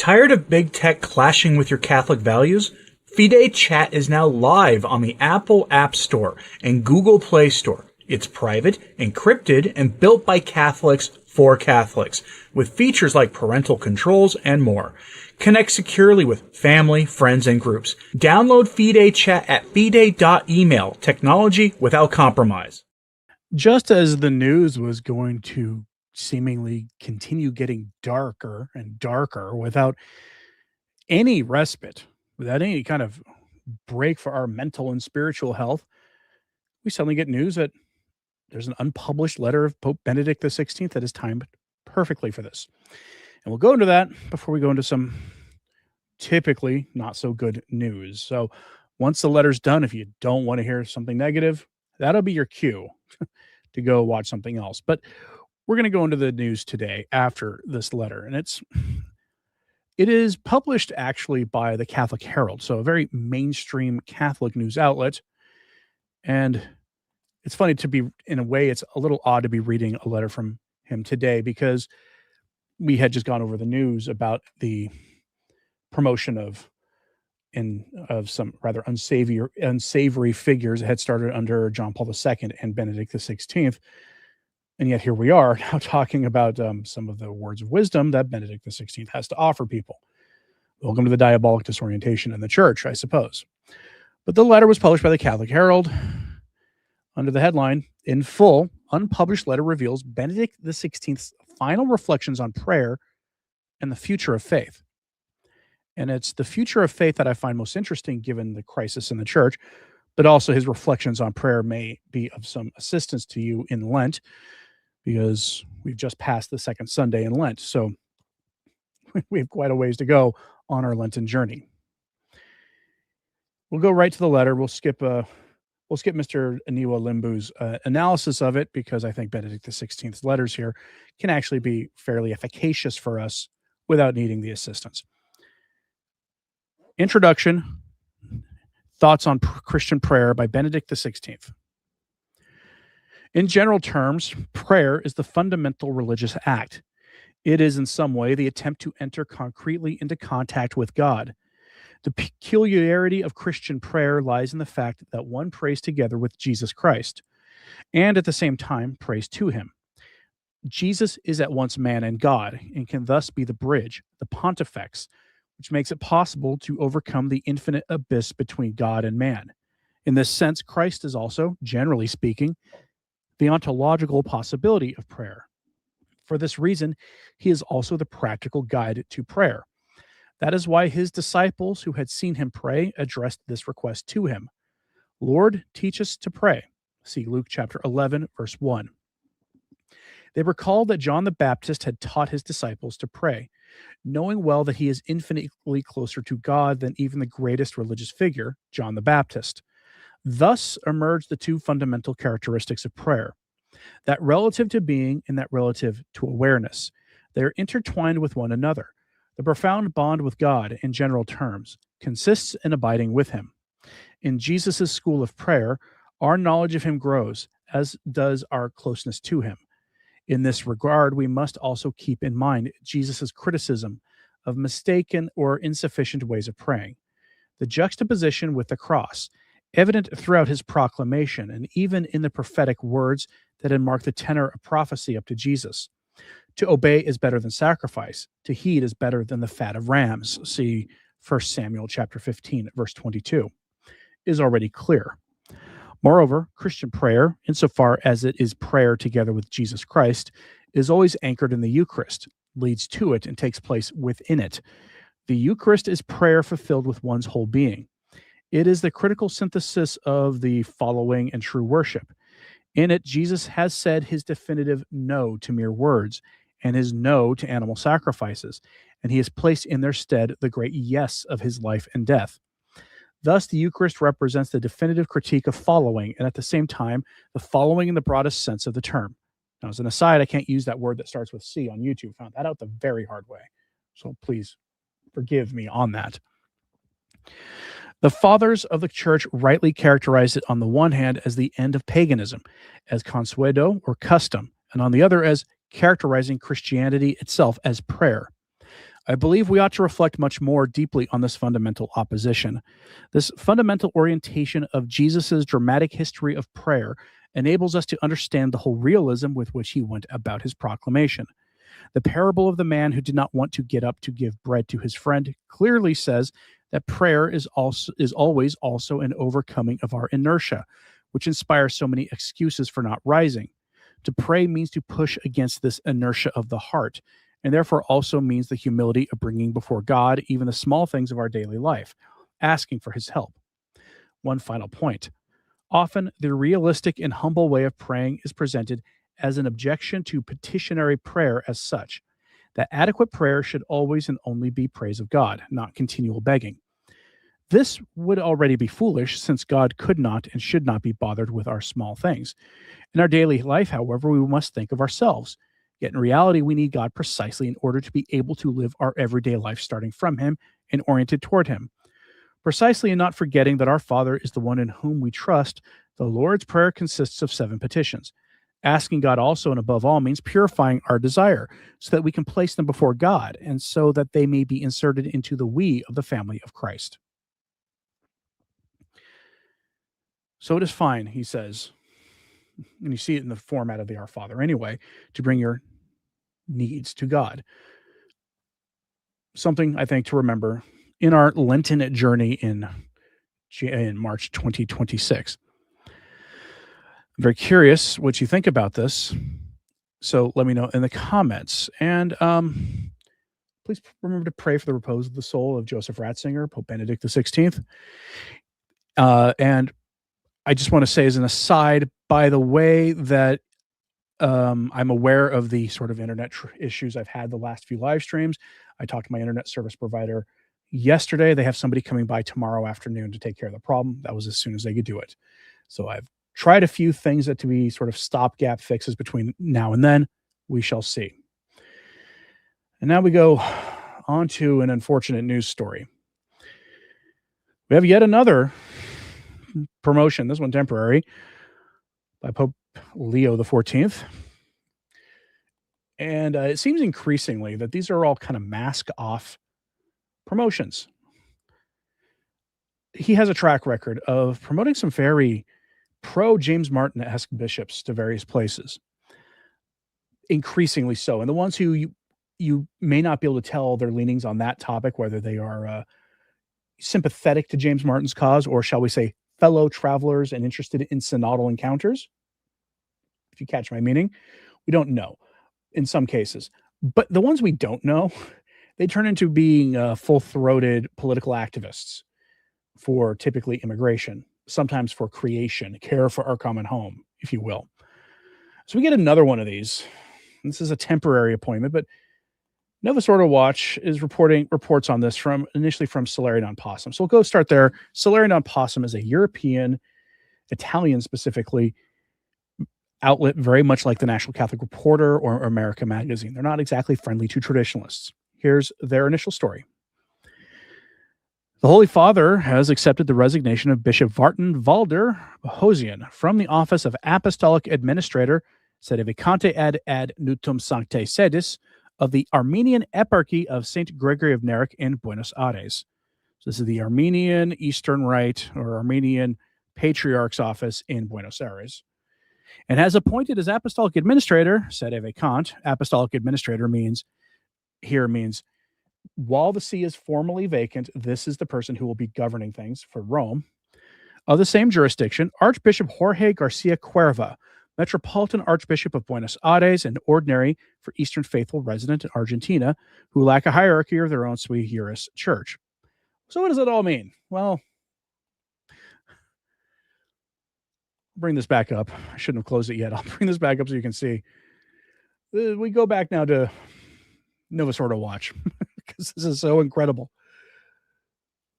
Tired of big tech clashing with your Catholic values? Fide Chat is now live on the Apple App Store and Google Play Store. It's private, encrypted, and built by Catholics for Catholics, with features like parental controls and more. Connect securely with family, friends, and groups. Download Fide Chat at fide.email. Technology without compromise. Just as the news was going to seemingly continue getting darker and darker without any respite, without any kind of break for our mental and spiritual health, we suddenly get news that there's an unpublished letter of Pope Benedict XVI that is timed perfectly for this. And we'll go into that before we go into some typically not so good news. So once the letter's done, if you don't want to hear something negative, that'll be your cue to go watch something else. But we're going to go into the news today after this letter. And it is published actually by the Catholic Herald, so a very mainstream Catholic news outlet. And it's funny to be, in a way, it's a little odd to be reading a letter from him today because we had just gone over the news about the promotion of some rather unsavory figures that had started under John Paul II and Benedict XVI. And yet here we are now talking about some of the words of wisdom that Benedict XVI has to offer people. Welcome to the diabolic disorientation in the church, I suppose. But the letter was published by the Catholic Herald under the headline, "In full, unpublished letter reveals Benedict XVI's final reflections on prayer and the future of faith." And it's the future of faith that I find most interesting given the crisis in the church, but also his reflections on prayer may be of some assistance to you in Lent, because we've just passed the second Sunday in Lent. So we have quite a ways to go on our Lenten journey. We'll go right to the letter. We'll skip Mr. Aniwa Limbu's analysis of it, because I think Benedict XVI's letters here can actually be fairly efficacious for us without needing the assistance. Introduction, Thoughts on Christian Prayer by Benedict XVI. In general terms, prayer is the fundamental religious act. It is in some way the attempt to enter concretely into contact with God. The peculiarity of Christian prayer lies in the fact that one prays together with Jesus Christ, and at the same time prays to him. Jesus is at once man and God, and can thus be the bridge, the pontifex, which makes it possible to overcome the infinite abyss between God and man. In this sense, Christ is also, generally speaking, the ontological possibility of prayer. For this reason, he is also the practical guide to prayer. That is why his disciples who had seen him pray addressed this request to him. "Lord, teach us to pray." See Luke chapter 11, verse 1. They recalled that John the Baptist had taught his disciples to pray, knowing well that he is infinitely closer to God than even the greatest religious figure, John the Baptist. Thus emerged the two fundamental characteristics of prayer, that relative to being and that relative to awareness. They are intertwined with one another. The profound bond with God, in general terms, consists in abiding with him. In Jesus' school of prayer, our knowledge of him grows, as does our closeness to him. In this regard, we must also keep in mind Jesus' criticism of mistaken or insufficient ways of praying. The juxtaposition with the cross, evident throughout his proclamation and even in the prophetic words that had marked the tenor of prophecy up to Jesus. To obey is better than sacrifice. To heed is better than the fat of rams. See 1 Samuel chapter 15, verse 22, is already clear. Moreover, Christian prayer, insofar as it is prayer together with Jesus Christ, is always anchored in the Eucharist, leads to it, and takes place within it. The Eucharist is prayer fulfilled with one's whole being. It is the critical synthesis of the following and true worship. In it, Jesus has said his definitive no to mere words and his no to animal sacrifices, and he has placed in their stead the great yes of his life and death. Thus, the Eucharist represents the definitive critique of following, and at the same time, the following in the broadest sense of the term. Now, as an aside, I can't use that word that starts with C on YouTube. Found that out the very hard way. So please forgive me on that. The fathers of the church rightly characterized it on the one hand as the end of paganism, as consueto or custom, and on the other as characterizing Christianity itself as prayer. I believe we ought to reflect much more deeply on this fundamental opposition. This fundamental orientation of Jesus' dramatic history of prayer enables us to understand the whole realism with which he went about his proclamation. The parable of the man who did not want to get up to give bread to his friend clearly says that prayer is always also an overcoming of our inertia, which inspires so many excuses for not rising. To pray means to push against this inertia of the heart, and therefore also means the humility of bringing before God even the small things of our daily life, asking for his help. One final point. Often, the realistic and humble way of praying is presented as an objection to petitionary prayer as such. That adequate prayer should always and only be praise of God, not continual begging. This would already be foolish, since God could not and should not be bothered with our small things. In our daily life, however, we must think of ourselves. Yet in reality, we need God precisely in order to be able to live our everyday life starting from him and oriented toward him. Precisely in not forgetting that our Father is the one in whom we trust, the Lord's Prayer consists of 7 petitions. Asking God also and above all means purifying our desire so that we can place them before God and so that they may be inserted into the we of the family of Christ. So it is fine, he says, and you see it in the format of the Our Father anyway, to bring your needs to God. Something I think to remember in our Lenten journey in March 2026. I'm very curious what you think about this. So let me know in the comments. And please remember to pray for the repose of the soul of Joseph Ratzinger, Pope Benedict XVI. And I just want to say as an aside, by the way, that I'm aware of the sort of internet issues I've had the last few live streams. I talked to my internet service provider yesterday. They have somebody coming by tomorrow afternoon to take care of the problem. That was as soon as they could do it. So I've tried a few things that to be sort of stopgap fixes between now and then. We shall see. And now we go on to an unfortunate news story. We have yet another promotion, this one temporary, by Pope Leo XIV. And it seems increasingly that these are all kind of mask-off promotions. He has a track record of promoting some very pro-James Martin-esque bishops to various places. Increasingly so. And the ones who you may not be able to tell their leanings on that topic, whether they are sympathetic to James Martin's cause, or shall we say fellow travelers and interested in synodal encounters, if you catch my meaning, we don't know in some cases. But the ones we don't know, they turn into being full-throated political activists for typically immigration, sometimes for creation, care for our common home, if you will. So we get another one of these. This is a temporary appointment, but Novus Ordo Watch is reports on this initially from Solare Non Possum. So we'll go start there. Solare Non Possum is a European, Italian specifically, outlet very much like the National Catholic Reporter or America Magazine. They're not exactly friendly to traditionalists. Here's their initial story. The Holy Father has accepted the resignation of Bishop Vartan Valder Hosian from the office of Apostolic Administrator, sedevicante ad nutum sanctae sedis, of the Armenian Eparchy of St. Gregory of Narek in Buenos Aires. So this is the Armenian Eastern Rite or Armenian Patriarch's office in Buenos Aires. And has appointed as Apostolic Administrator, sedevacant. Apostolic Administrator means while the see is formally vacant, this is the person who will be governing things for Rome. Of the same jurisdiction, Archbishop Jorge Garcia Cuerva, Metropolitan Archbishop of Buenos Aires and ordinary for Eastern Faithful resident in Argentina, who lack a hierarchy of their own sui juris church. So what does it all mean? Well, I'll bring this back up. I shouldn't have closed it yet. I'll bring this back up so you can see. We go back now to Novus Ordo Watch because this is so incredible.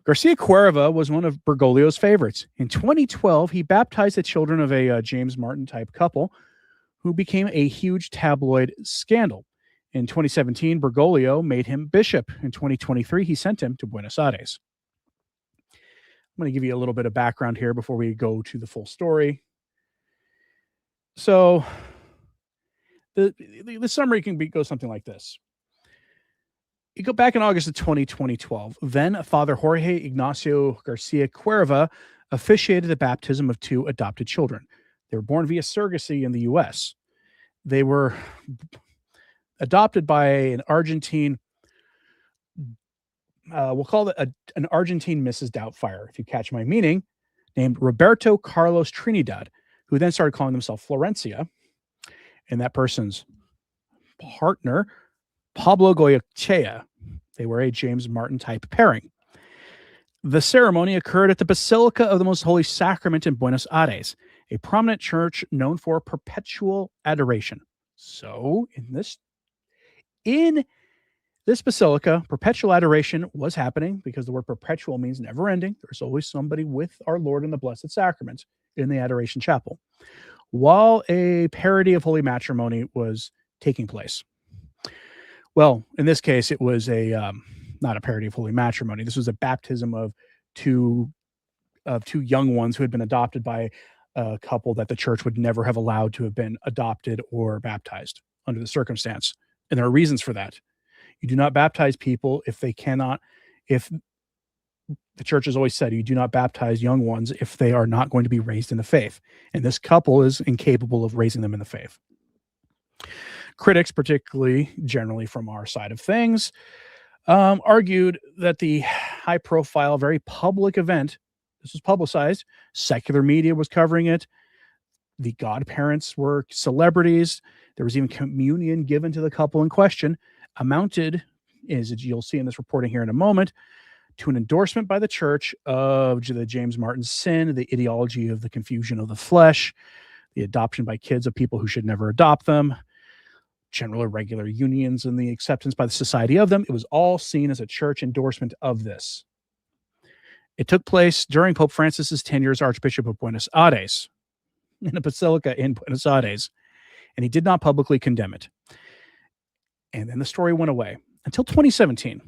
Garcia Cuerva was one of Bergoglio's favorites. In 2012, he baptized the children of a James Martin-type couple who became a huge tabloid scandal. In 2017, Bergoglio made him bishop. In 2023, he sent him to Buenos Aires. I'm going to give you a little bit of background here before we go to the full story. So the summary can go something like this. You go back in August of 2012, then Father Jorge Ignacio Garcia Cuerva officiated the baptism of two adopted children. They were born via surrogacy in the U.S. They were adopted by an Argentine, we'll call it an Argentine Mrs. Doubtfire, if you catch my meaning, named Roberto Carlos Trinidad, who then started calling themselves Florencia. And that person's partner, Pablo Goyechea. They were a James Martin type pairing. The ceremony occurred at the Basilica of the Most Holy Sacrament in Buenos Aires, a prominent church known for perpetual adoration. So in this basilica, perpetual adoration was happening because the word perpetual means never ending. There's always somebody with our Lord in the Blessed Sacrament in the Adoration Chapel, while a parody of Holy Matrimony was taking place. Well, in this case, it was not a parody of Holy Matrimony. This was a baptism of two young ones who had been adopted by a couple that the church would never have allowed to have been adopted or baptized under the circumstance. And there are reasons for that. You do not baptize people if the church has always said you do not baptize young ones if they are not going to be raised in the faith. And this couple is incapable of raising them in the faith. Critics, particularly generally from our side of things, argued that the high-profile, very public event, this was publicized, secular media was covering it, the godparents were celebrities, there was even communion given to the couple in question, amounted, as you'll see in this reporting here in a moment, to an endorsement by the church of the James Martin sin, the ideology of the confusion of the flesh, the adoption by kids of people who should never adopt them, general irregular unions and the acceptance by the society of them. It was all seen as a church endorsement of this. It took place during Pope Francis's tenure as Archbishop of Buenos Aires, in a basilica in Buenos Aires, and he did not publicly condemn it. And then the story went away until 2017,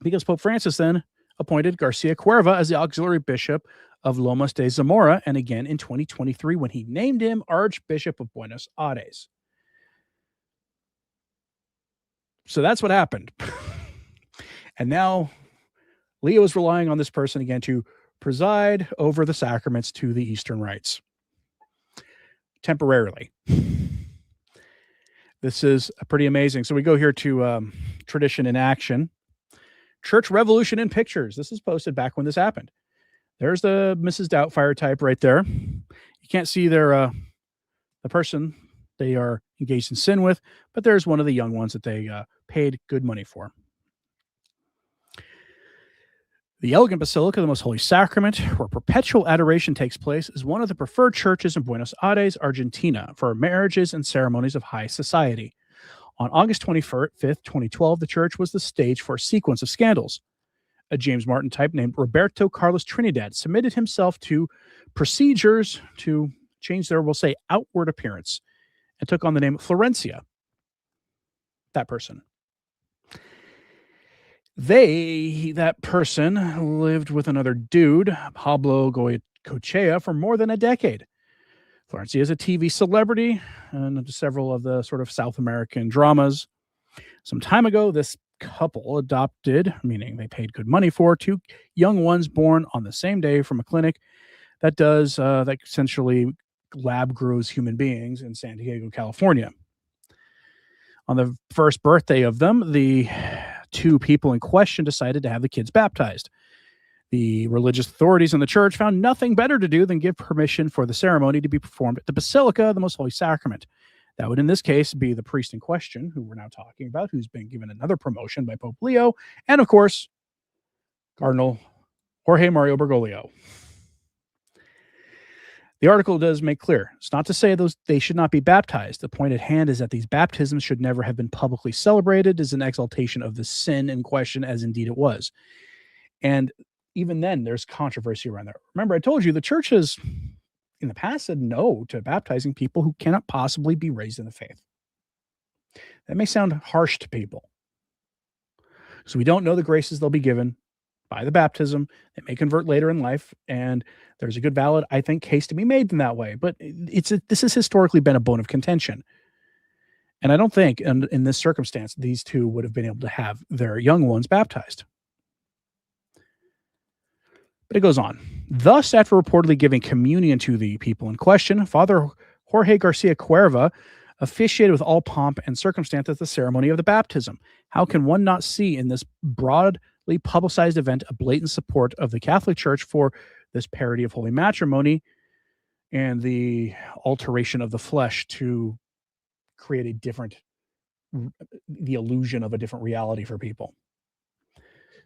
because Pope Francis then appointed Garcia Cuerva as the auxiliary bishop of Lomas de Zamora, and again in 2023 when he named him Archbishop of Buenos Aires. So that's what happened. And now Leo is relying on this person again to preside over the sacraments to the Eastern rites. Temporarily. This is pretty amazing. So we go here to Tradition in Action. Church Revolution in Pictures. This is posted back when this happened. There's the Mrs. Doubtfire type right there. You can't see their the person they are engaged in sin with, but there's one of the young ones that they paid good money for. The Elegant Basilica of the Most Holy Sacrament, where perpetual adoration takes place, is one of the preferred churches in Buenos Aires, Argentina, for marriages and ceremonies of high society. On August 25th, 2012, the church was the stage for a sequence of scandals. A James Martin type named Roberto Carlos Trinidad submitted himself to procedures to change their, we'll say, outward appearance, and took on the name Florencia. That person. That person lived with another dude, Pablo Goyechea, for more than a decade. Florencia is a TV celebrity and several of the sort of South American dramas. Some time ago, this couple adopted, meaning they paid good money for, two young ones born on the same day from a clinic that essentially lab grows human beings in San Diego, California. On the first birthday of them, the two people in question decided to have the kids baptized. The religious authorities in the church found nothing better to do than give permission for the ceremony to be performed at the Basilica of the Most Holy Sacrament. That would, in this case, be the priest in question, who we're now talking about, who's been given another promotion by Pope Leo, and, of course, Cardinal Jorge Mario Bergoglio. The article does make clear, it's not to say they should not be baptized. The point at hand is that these baptisms should never have been publicly celebrated as an exaltation of the sin in question, as indeed it was. And even then, there's controversy around that. Remember, I told you the church has, in the past, said no to baptizing people who cannot possibly be raised in the faith. That may sound harsh to people. So we don't know the graces they'll be given by the baptism. They may convert later in life, and there's a good, valid, I think, case to be made in that way. But this has historically been a bone of contention. And I don't think in this circumstance, these two would have been able to have their young ones baptized. But it goes on. Thus, after reportedly giving communion to the people in question, Father Jorge Garcia Cuerva officiated with all pomp and circumstance at the ceremony of the baptism. How can one not see in this broadly publicized event a blatant support of the Catholic Church for this parody of holy matrimony and the alteration of the flesh to create the illusion of a different reality for people?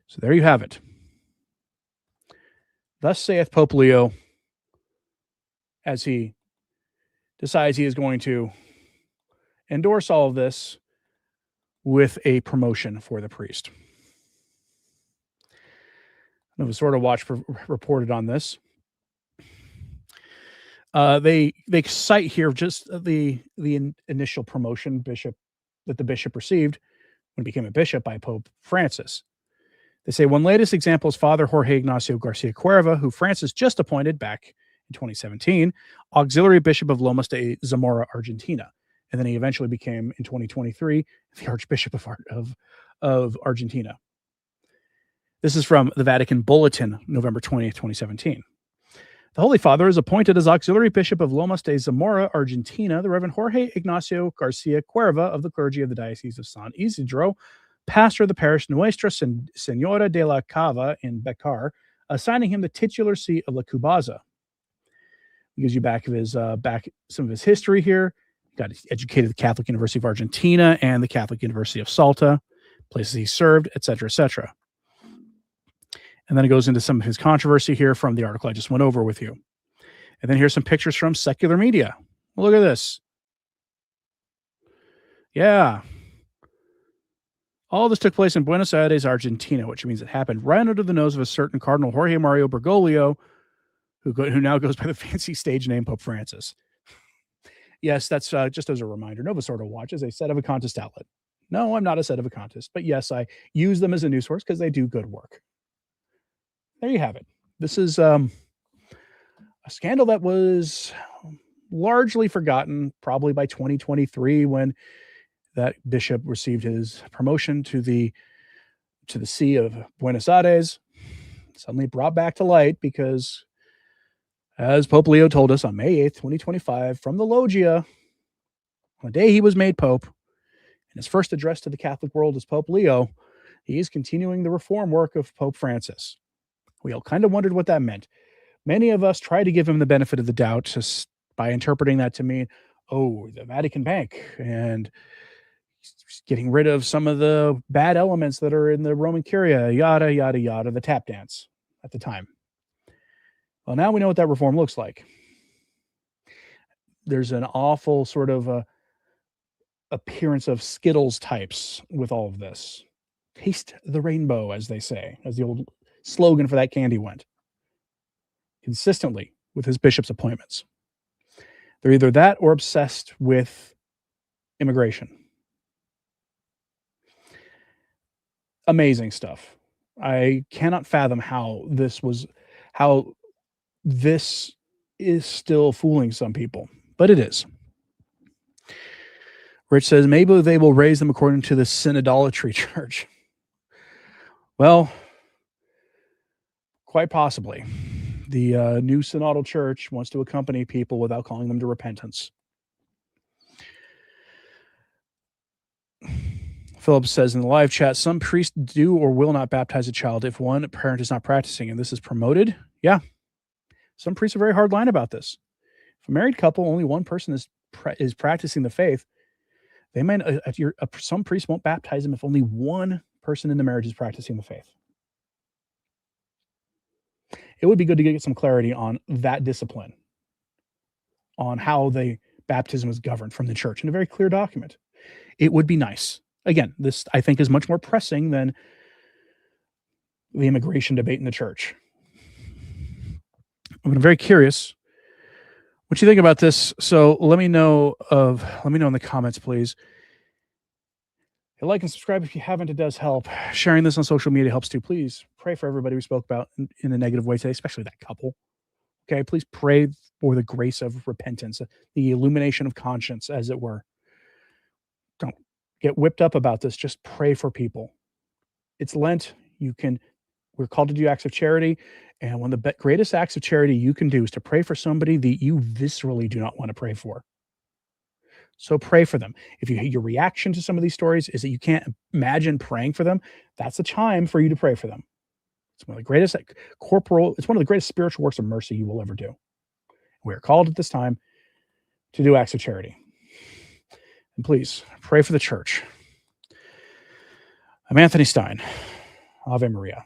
So there you have it. Thus saith Pope Leo, as he decides he is going to endorse all of this with a promotion for the priest. Nova Sort of Watch reported on this. They cite here just the initial promotion that the bishop received when he became a bishop by Pope Francis. They say one latest example is Father Jorge Ignacio Garcia Cuerva, who Francis just appointed back in 2017 auxiliary bishop of Lomas de Zamora, Argentina, and then he eventually became in 2023 the Archbishop of Argentina. This is from the Vatican Bulletin, November 20th, 2017. The Holy Father is appointed as auxiliary bishop of Lomas de Zamora, Argentina, the Reverend Jorge Ignacio Garcia Cuerva of the clergy of the Diocese of San Isidro, pastor of the parish Nuestra Senora de la Cava in Becar, assigning him the titular see of La Cubaza. He gives you some of his history here. He got educated at the Catholic University of Argentina and the Catholic University of Salta, places he served, etc., etc. And then it goes into some of his controversy here from the article I just went over with you. And then here's some pictures from secular media. Look at this. Yeah. All this took place in Buenos Aires, Argentina, which means it happened right under the nose of a certain Cardinal Jorge Mario Bergoglio, who now goes by the fancy stage name Pope Francis. Yes, that's just as a reminder. Nova Sort of Watch is a sedevacantist outlet. No, I'm not a sedevacantist, but yes, I use them as a news source because they do good work. There you have it. This is a scandal that was largely forgotten, probably by 2023 when that bishop received his promotion to the see of Buenos Aires. Suddenly brought back to light because, as Pope Leo told us on May 8th, 2025, from the Loggia, on the day he was made Pope, in his first address to the Catholic world as Pope Leo, he is continuing the reform work of Pope Francis. We all kind of wondered what that meant. Many of us tried to give him the benefit of the doubt just by interpreting that to mean, the Vatican Bank and getting rid of some of the bad elements that are in the Roman Curia, yada, yada, yada, the tap dance at the time. Well, now we know what that reform looks like. There's an awful sort of appearance of Skittles types with all of this. Taste the rainbow, as they say, as the old slogan for that candy went. Consistently with his bishop's appointments. They're either that or obsessed with immigration. Amazing stuff. I cannot fathom how this is still fooling some people, but it is. Rich says, maybe they will raise them according to the synodolatry church. Well, quite possibly. The new synodal church wants to accompany people without calling them to repentance. Phillips says in the live chat, some priests do or will not baptize a child if one parent is not practicing, and this is promoted. Yeah. Some priests are very hard line about this. If a married couple, only one person is practicing the faith, they might some priests won't baptize them if only one person in the marriage is practicing the faith. It would be good to get some clarity on that discipline, on how the baptism is governed from the church in a very clear document. It would be nice. Again, this, I think, is much more pressing than the immigration debate in the church. I'm very curious what you think about this. So let me know in the comments, please. Like and subscribe if you haven't. It does help. Sharing this on social media helps too. Please pray for everybody we spoke about in a negative way today, especially that couple. Okay, please pray for the grace of repentance, the illumination of conscience, as it were. Don't get whipped up about this. Just pray for people. It's Lent. We're called to do acts of charity. And one of the greatest acts of charity you can do is to pray for somebody that you viscerally do not want to pray for. So pray for them. If your reaction to some of these stories is that you can't imagine praying for them, that's a time for you to pray for them. It's one of the greatest it's one of the greatest spiritual works of mercy you will ever do. We are called at this time to do acts of charity. And please pray for the church. I'm Anthony Stine. Ave Maria.